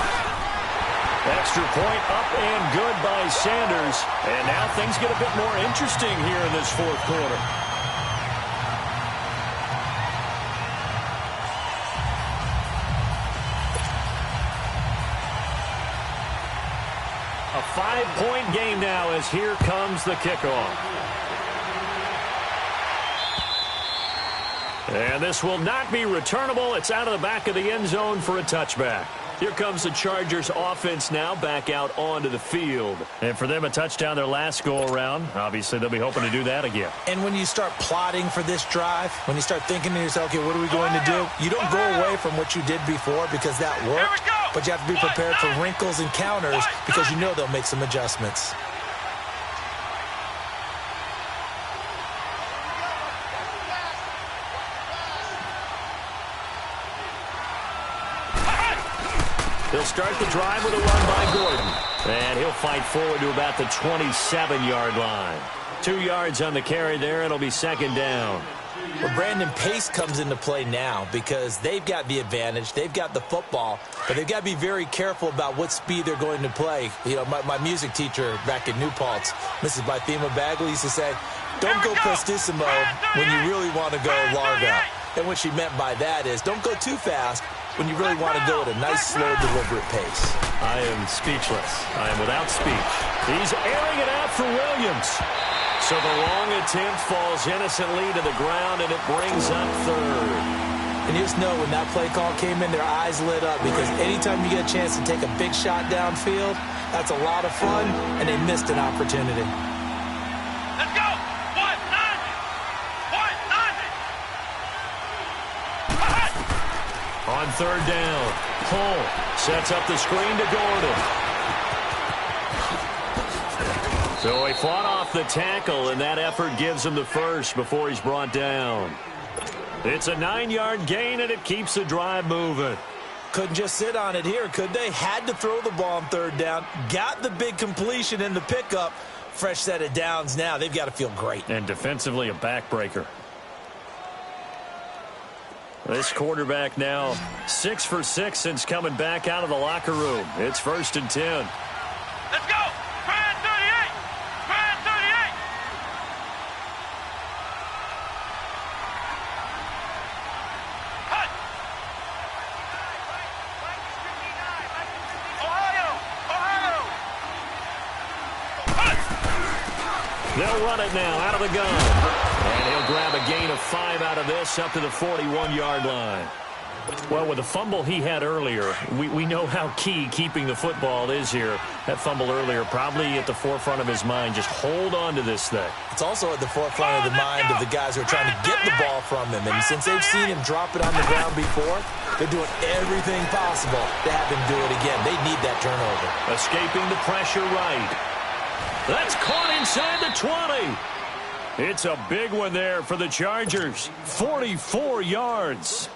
Extra point up and good by Sanders. And now things get a bit more interesting here in this 4th quarter. A 5-point game now as here comes the kickoff. And this will not be returnable. It's out of the back of the end zone for a touchback. Here comes the Chargers offense now back out onto the field. And for them, a touchdown their last go-around. Obviously, they'll be hoping to do that again. And when you start plotting for this drive, when you start thinking to yourself, okay, what are we going to do? You don't go away from what you did before because that worked. But you have to be prepared for wrinkles and counters because you know they'll make some adjustments. He'll start the drive with a run by Gordon. And he'll fight forward to about the 27-yard line. 2 yards on the carry there. It'll be 2nd down. Well, Brandon, pace comes into play now because they've got the advantage. They've got the football, but they've got to be very careful about what speed they're going to play. You know, my music teacher back in New Paltz, Mrs. Bythema Bagley, used to say, don't go prestissimo when you really want to go largo. And what she meant by that is don't go too fast when you really want to go at a nice, slow, deliberate pace. I am speechless. I am without speech. He's airing it out for Williams. So the long attempt falls innocently to the ground, and it brings up 3rd. And you just know when that play call came in, their eyes lit up because anytime you get a chance to take a big shot downfield, that's a lot of fun, and they missed an opportunity. Let's go! 190! 190! On 3rd down, Hull sets up the screen to Gordon. So he fought off the tackle, and that effort gives him the first before he's brought down. It's a 9-yard gain, and it keeps the drive moving. Couldn't just sit on it here, could they? Had to throw the ball on 3rd down. Got the big completion in the pickup. fresh set of downs now. They've got to feel great. And defensively, a backbreaker. This quarterback now 6 for 6 since coming back out of the locker room. It's 1st and 10. Let's go! Try 38! Try 38! Hut! Ohio! Ohio! Hut! They'll run it now out of the gun. And he'll grab a gain of 5 out of this up to the 41-yard line. Well, with the fumble he had earlier, we know how key keeping the football is here. That fumble earlier probably at the forefront of his mind. Just hold on to this thing. It's also at the forefront of the mind of the guys who are trying to get the ball from him. And since they've seen him drop it on the ground before, they're doing everything possible to have him do it again. They need that turnover. Escaping the pressure right. That's caught inside the 20. It's a big one there for the Chargers. 44 yards.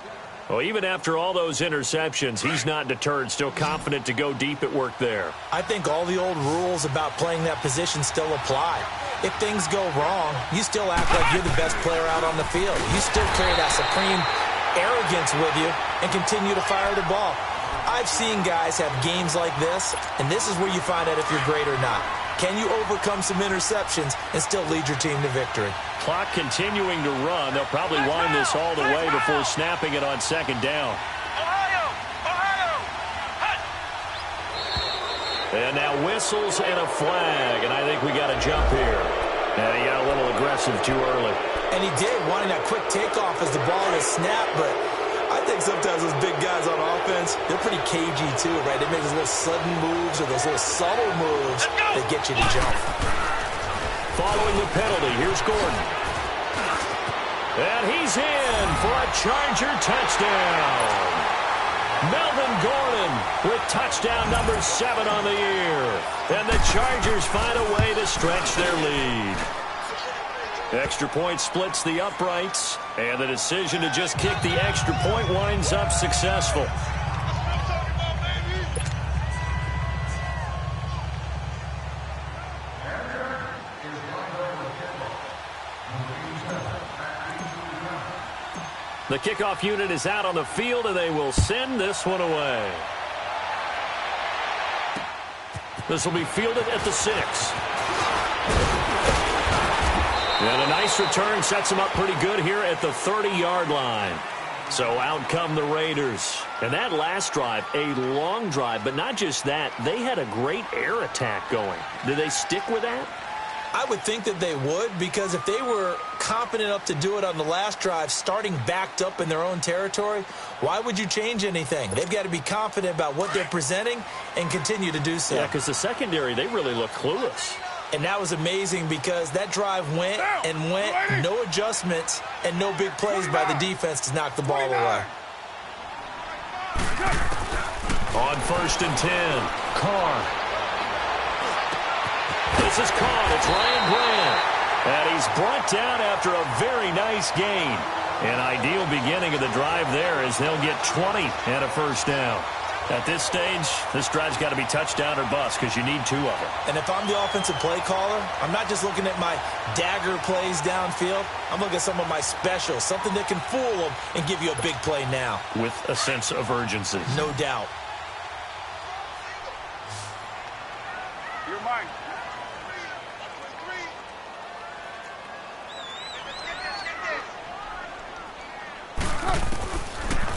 Well, even after all those interceptions, he's not deterred, still confident to go deep at work there. I think all the old rules about playing that position still apply. If things go wrong, you still act like you're the best player out on the field. You still carry that supreme arrogance with you and continue to fire the ball. I've seen guys have games like this, and this is where you find out if you're great or not. Can you overcome some interceptions and still lead your team to victory? Clock continuing to run. They'll probably wind this all the way before snapping it on 2nd down. Ohio! Ohio! Hut! And now whistles and a flag, and I think we got a jump here. And he got a little aggressive too early. And he did, wanting that quick takeoff as the ball was snapped, but I think sometimes those big guys on offense, they're pretty cagey too, right? They make those little sudden moves or those little subtle moves that get you to jump. Following the penalty, here's Gordon. And he's in for a Charger touchdown. Melvin Gordon with touchdown number 7 on the year. And the Chargers find a way to stretch their lead. Extra point splits the uprights, and the decision to just kick the extra point winds up successful. The kickoff unit is out on the field, and they will send this one away. This will be fielded at the 6. And a nice return sets them up pretty good here at the 30-yard line. So out come the Raiders. And that last drive, a long drive, but not just that. They had a great air attack going. Did they stick with that? I would think that they would, because if they were confident enough to do it on the last drive, starting backed up in their own territory, why would you change anything? They've got to be confident about what they're presenting and continue to do so. Yeah, because the secondary, they really look clueless. And that was amazing because that drive went and went, no adjustments, and no big plays by the defense to knock the ball away. On 1st and 10, Carr. This is caught. It's Ryan Grant. And he's brought down after a very nice gain. An ideal beginning of the drive there as they'll get 20 and a 1st down. At this stage, this drive's got to be touchdown or bust because you need 2 of them. And if I'm the offensive play caller, I'm not just looking at my dagger plays downfield. I'm looking at some of my specials, something that can fool them and give you a big play now. With a sense of urgency. No doubt. You're mine.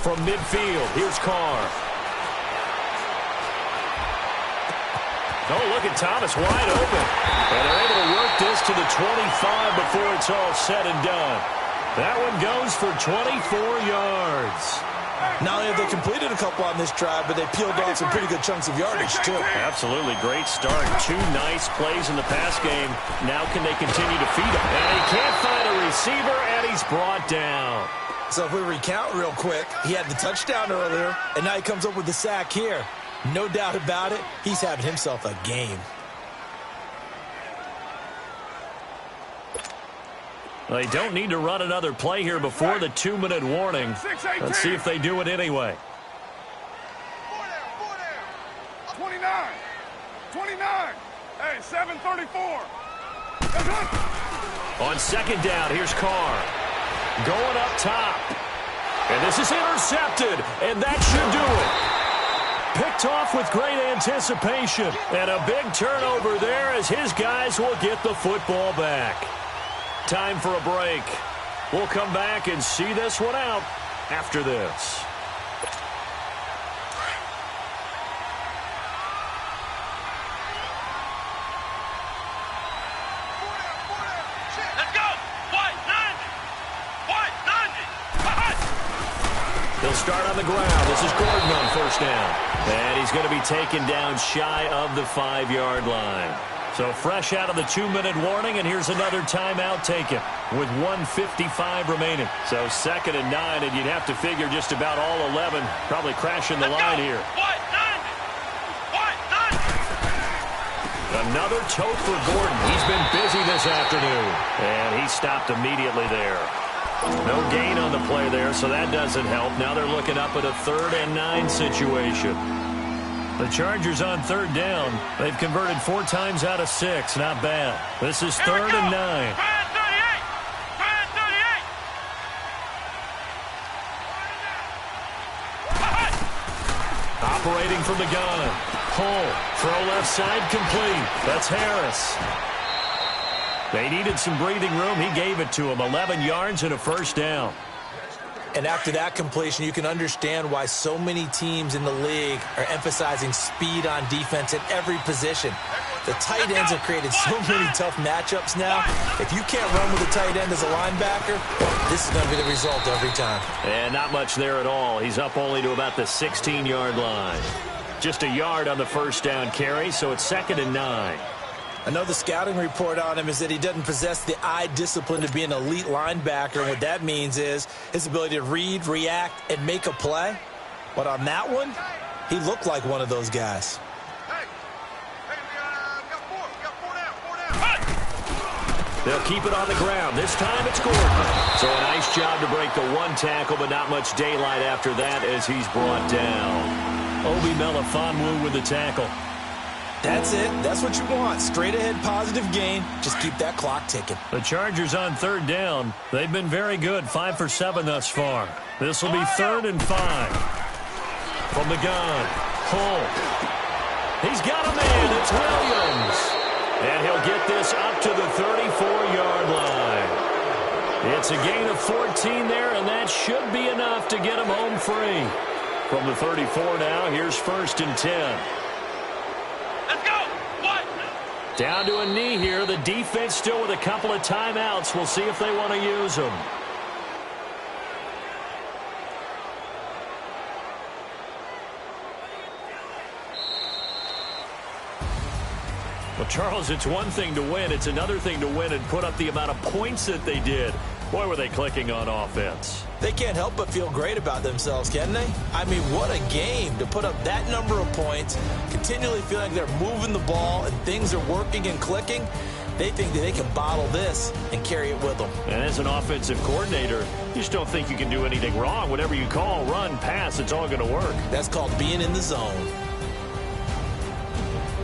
From midfield, here's Carr. Oh, look at Thomas wide open. And they're able to work this to the 25 before it's all said and done. That one goes for 24 yards. Not only have they completed a couple on this drive, but they peeled off some pretty good chunks of yardage, too. Absolutely great start. 2 nice plays in the pass game. Now can they continue to feed him? And he can't find a receiver, and he's brought down. So if we recount real quick, he had the touchdown earlier, and now he comes up with the sack here. No doubt about it, he's having himself a game. They don't need to run another play here before the 2-minute warning. Let's see if they do it anyway. 29. 29. Hey, 7:34. On second down, here's Carr. Going up top. And this is intercepted, and that should do it. Picked off with great anticipation. And a big turnover there as his guys will get the football back. Time for a break. We'll come back and see this one out after this. Let's go! White 90! White 90! He'll start on the ground. This is Gordon on first down. And he's going to be taken down shy of the 5-yard line. So fresh out of the 2-minute warning, and here's another timeout taken with 1:55 remaining. So 2nd and 9, and you'd have to figure just about all 11 probably crashing the line here. White 90! White 90! Another tote for Gordon. He's been busy this afternoon. And he stopped immediately there. No gain on the play there, so that doesn't help. Now they're looking up at a 3rd and 9 situation. The Chargers on 3rd down. They've converted 4 times out of 6. Not bad. This is 3rd and 9. Brand 38! Brand 38! Operating from the gun. Hull. Throw left side complete. That's Harris. They needed some breathing room. He gave it to him. 11 yards and a first down. And after that completion, you can understand why so many teams in the league are emphasizing speed on defense at every position. The tight ends have created so many tough matchups now. If you can't run with a tight end as a linebacker, this is going to be the result every time. And not much there at all. He's up only to about the 16-yard line. Just a yard on the first down carry, so it's 2nd and 9. I know the scouting report on him is that he doesn't possess the eye discipline to be an elite linebacker. And what that means is his ability to read, react, and make a play. But on that one, he looked like one of those guys. We got 4 down. They'll keep it on the ground. This time it's Gordon. So a nice job to break the 1 tackle, but not much daylight after that as he's brought down. Obi Melifonwu with the tackle. That's it. That's what you want. Straight ahead, positive gain. Just keep that clock ticking. The Chargers on 3rd down. They've been very good. 5 for 7 thus far. This will be 3rd and 5. From the gun. Hull. He's got a man. It's Williams. And he'll get this up to the 34-yard line. It's a gain of 14 there, and that should be enough to get him home free. From the 34 now, here's 1st and 10. Down to a knee here. The defense still with a couple of timeouts. We'll see if they want to use them. Well, Charles, it's one thing to win. It's another thing to win and put up the amount of points that they did. Boy, were they clicking on offense. They can't help but feel great about themselves, can they? I mean, what a game to put up that number of points, continually feeling like they're moving the ball and things are working and clicking. They think that they can bottle this and carry it with them. And as an offensive coordinator, you just don't think you can do anything wrong. Whatever you call, run, pass, it's all going to work. That's called being in the zone.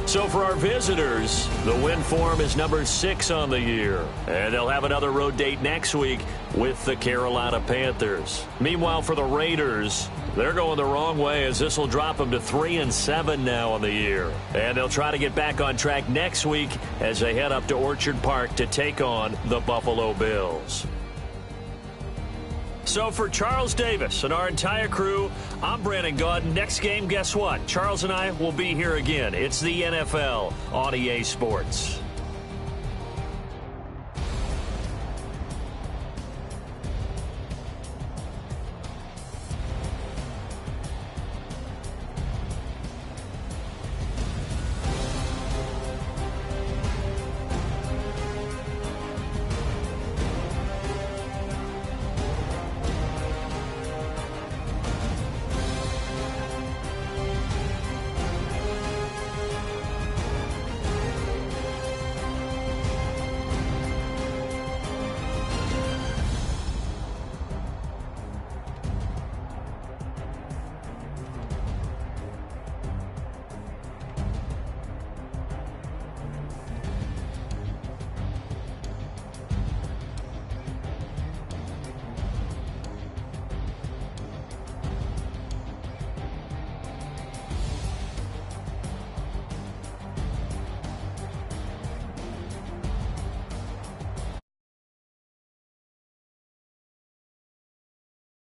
So for our visitors, the win form is number 6 on the year. And they'll have another road date next week with the Carolina Panthers. Meanwhile, for the Raiders, they're going the wrong way as this will drop them to 3-7 now on the year. And they'll try to get back on track next week as they head up to Orchard Park to take on the Buffalo Bills. So for Charles Davis and our entire crew, I'm Brandon Gaudin. Next game, guess what? Charles and I will be here again. It's the NFL on EA Sports.